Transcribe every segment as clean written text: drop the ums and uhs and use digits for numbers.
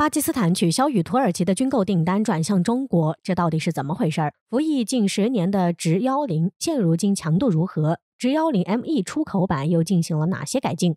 巴基斯坦取消与土耳其的军购订单，转向中国，这到底是怎么回事？服役近10年的直10，现如今强度如何？直10ME 出口版又进行了哪些改进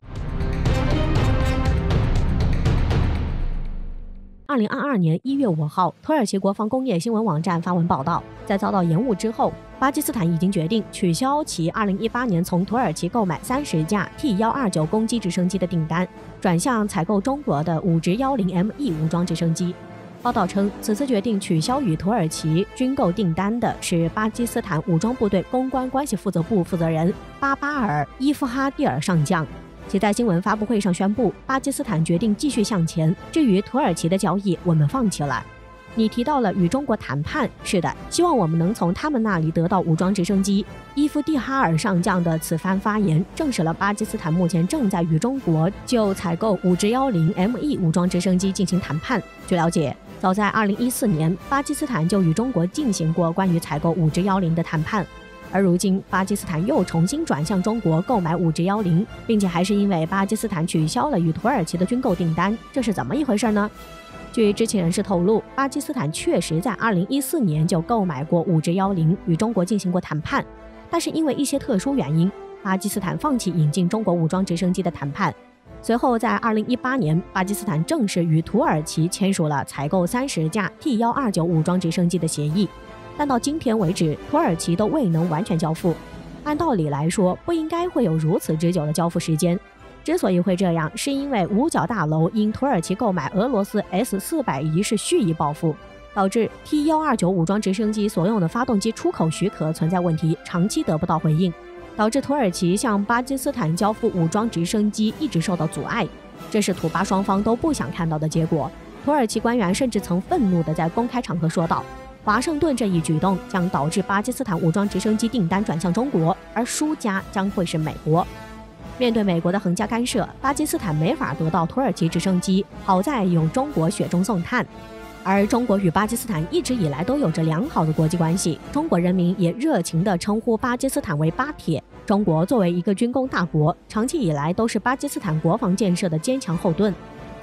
？2022年1月5号，土耳其国防工业新闻网站发文报道，在遭到延误之后，巴基斯坦已经决定取消其2018年从土耳其购买30架 T129攻击直升机的订单，转向采购中国的5直10ME 武装直升机。报道称，此次决定取消与土耳其军购订单的是巴基斯坦武装部队公关关系负责部负责人巴巴尔·伊夫哈蒂尔上将。其在新闻发布会上宣布，巴基斯坦决定继续向前，至于土耳其的交易，我们放弃了。你提到了与中国谈判，是的，希望我们能从他们那里得到武装直升机。伊夫蒂哈尔上将的此番发言，证实了巴基斯坦目前正在与中国就采购5直10ME 武装直升机进行谈判。据了解，早在2014年，巴基斯坦就与中国进行过关于采购5直10的谈判。而如今，巴基斯坦又重新转向中国购买5直10，并且还是因为巴基斯坦取消了与土耳其的军购订单，这是怎么一回事呢？据知情人士透露，巴基斯坦确实在2014年就购买过5直10，与中国进行过谈判，但是因为一些特殊原因，巴基斯坦放弃引进中国武装直升机的谈判。随后在2018年，巴基斯坦正式与土耳其签署了采购30架 T129武装直升机的协议。但到今天为止，土耳其都未能完全交付。按道理来说，不应该会有如此之久的交付时间。之所以会这样，是因为五角大楼因土耳其购买俄罗斯 S-400一事蓄意报复，导致 T129武装直升机所用的发动机出口许可存在问题，长期得不到回应，导致土耳其向巴基斯坦交付武装直升机一直受到阻碍。这是土巴双方都不想看到的结果。土耳其官员甚至曾愤怒地在公开场合说道，华盛顿这一举动将导致巴基斯坦武装直升机订单转向中国，而输家将会是美国。面对美国的横加干涉，巴基斯坦没法得到土耳其直升机，好在有中国雪中送炭。而中国与巴基斯坦一直以来都有着良好的国际关系，中国人民也热情地称呼巴基斯坦为巴铁。中国作为一个军工大国，长期以来都是巴基斯坦国防建设的坚强后盾，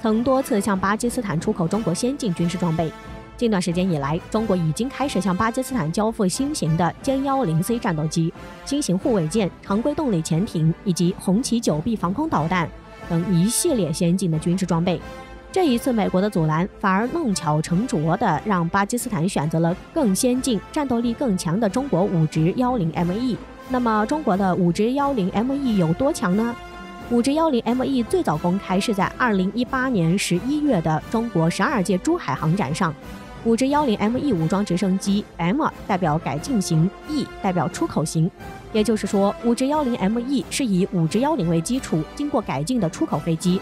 曾多次向巴基斯坦出口中国先进军事装备。近段时间以来，中国已经开始向巴基斯坦交付新型的歼10C 战斗机、新型护卫舰、常规动力潜艇以及红旗9B 防空导弹等一系列先进的军事装备。这一次美国的阻拦，反而弄巧成拙地让巴基斯坦选择了更先进、战斗力更强的中国5直10ME。那么中国的5直10ME 有多强呢？5直10ME 最早公开是在2018年11月的中国12届珠海航展上。5直10ME 武装直升机 M 代表改进型， E 代表出口型，也就是说5直10ME 是以5直10为基础经过改进的出口飞机。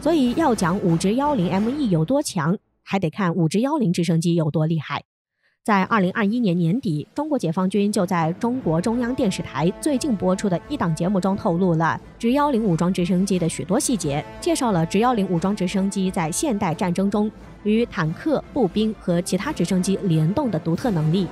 所以要讲5直10ME 有多强，还得看5直10直升机有多厉害。在2021年年底，中国解放军就在中国中央电视台最近播出的一档节目中透露了直10武装直升机的许多细节，介绍了直10武装直升机在现代战争中与坦克、步兵和其他直升机联动的独特能力。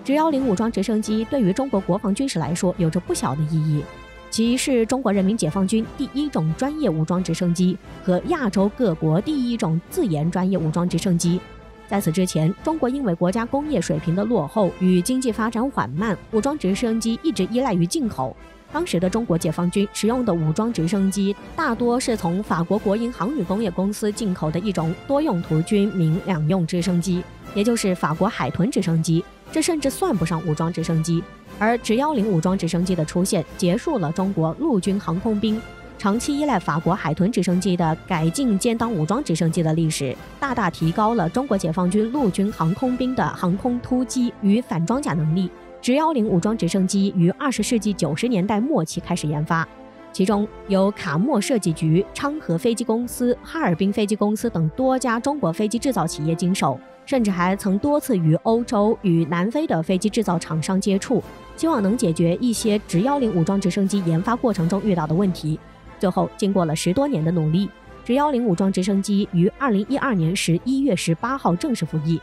直10武装直升机对于中国国防军事来说有着不小的意义，其是中国人民解放军第一种专业武装直升机和亚洲各国第一种自研专业武装直升机。在此之前，中国因为国家工业水平的落后与经济发展缓慢，武装直升机一直依赖于进口。当时的中国解放军使用的武装直升机大多是从法国国营航宇工业公司进口的一种多用途军民两用直升机，也就是法国海豚直升机，这甚至算不上武装直升机。而直10武装直升机的出现，结束了中国陆军航空兵长期依赖法国海豚直升机的改进兼当武装直升机的历史，大大提高了中国解放军陆军航空兵的航空突击与反装甲能力。直10武装直升机于20世纪90年代末期开始研发，其中由卡默设计局、昌河飞机公司、哈尔滨飞机公司等多家中国飞机制造企业经手，甚至还曾多次与欧洲与南非的飞机制造厂商接触，希望能解决一些直10武装直升机研发过程中遇到的问题。最后经过了10多年的努力，直10武装直升机于2012年11月18号正式服役。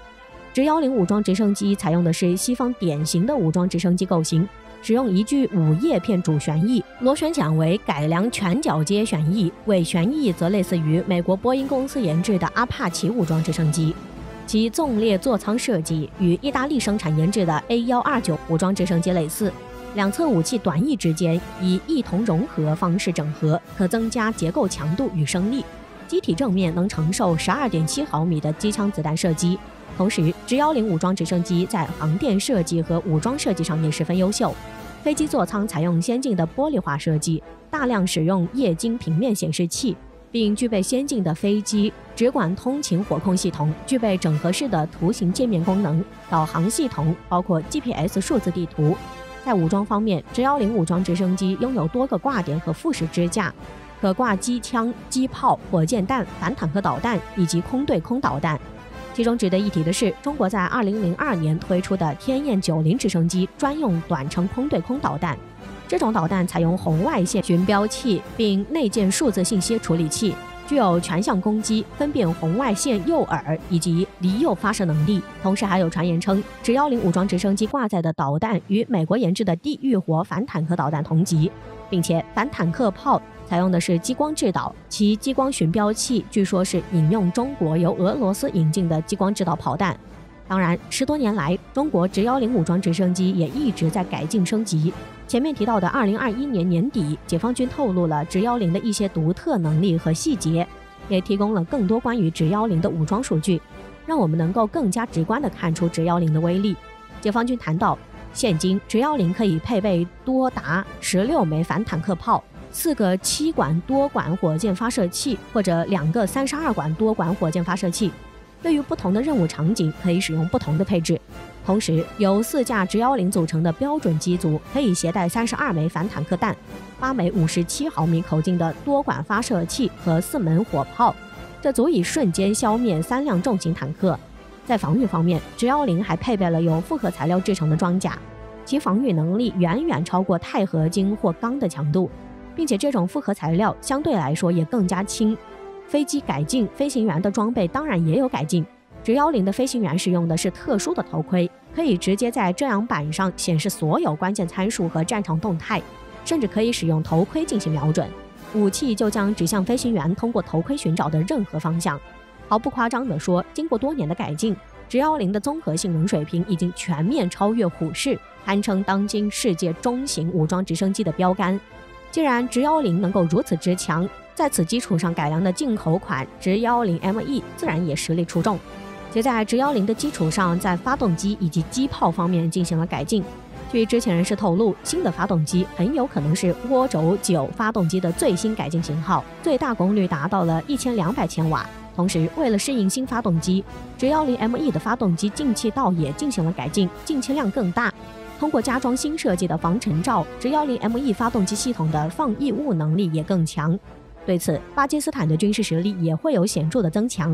直10武装直升机采用的是西方典型的武装直升机构型，使用一具5叶片主旋翼，螺旋桨为改良全角阶旋翼，尾旋翼则类似于美国波音公司研制的阿帕奇武装直升机。其纵列座舱设计与意大利生产研制的 A129武装直升机类似，两侧武器短翼之间以异同融合方式整合，可增加结构强度与升力。机体正面能承受 12.7 毫米的机枪子弹射击。同时，直10武装直升机在航电设计和武装设计上也十分优秀。飞机座舱采用先进的玻璃化设计，大量使用液晶平面显示器，并具备先进的飞机直管通勤火控系统，具备整合式的图形界面功能、导航系统，包括 GPS 数字地图。在武装方面，直10武装直升机拥有多个挂点和副食支架，可挂机枪、机炮、火箭弹、反坦克导弹以及空对空导弹。其中值得一提的是，中国在2002年推出的天雁90直升机专用短程空对空导弹。这种导弹采用红外线寻标器，并内建数字信息处理器，具有全向攻击、分辨红外线诱饵以及离诱发射能力。同时，还有传言称，直10武装直升机挂载的导弹与美国研制的地狱火反坦克导弹同级，并且反坦克炮采用的是激光制导，其激光寻标器据说是引用中国由俄罗斯引进的激光制导炮弹。当然，10多年来，中国直10武装直升机也一直在改进升级。前面提到的2021年年底，解放军透露了直10的一些独特能力和细节，也提供了更多关于直10的武装数据，让我们能够更加直观地看出直10的威力。解放军谈到，现今直10可以配备多达16枚反坦克炮、4个7管多管火箭发射器或者2个32管多管火箭发射器，对于不同的任务场景可以使用不同的配置。同时，由4架直10组成的标准机组可以携带32枚反坦克弹、8枚57毫米口径的多管发射器和4门火炮，这足以瞬间消灭3辆重型坦克。在防御方面，直10还配备了由复合材料制成的装甲，其防御能力远远超过钛合金或钢的强度，并且这种复合材料相对来说也更加轻。飞机改进，飞行员的装备当然也有改进。直10的飞行员使用的是特殊的头盔，可以直接在遮阳板上显示所有关键参数和战场动态，甚至可以使用头盔进行瞄准，武器就将指向飞行员通过头盔寻找的任何方向。毫不夸张地说，经过多年的改进，直10的综合性能水平已经全面超越虎式，堪称当今世界中型武装直升机的标杆。既然直10能够如此之强，在此基础上改良的进口款直10ME 自然也实力出众。且在直10的基础上，在发动机以及机炮方面进行了改进。据知情人士透露，新的发动机很有可能是涡轴9发动机的最新改进型号，最大功率达到了1200千瓦。同时，为了适应新发动机，直10ME的发动机进气道也进行了改进，进气量更大。通过加装新设计的防尘罩，直10ME发动机系统的放异物能力也更强。对此，巴基斯坦的军事实力也会有显著的增强。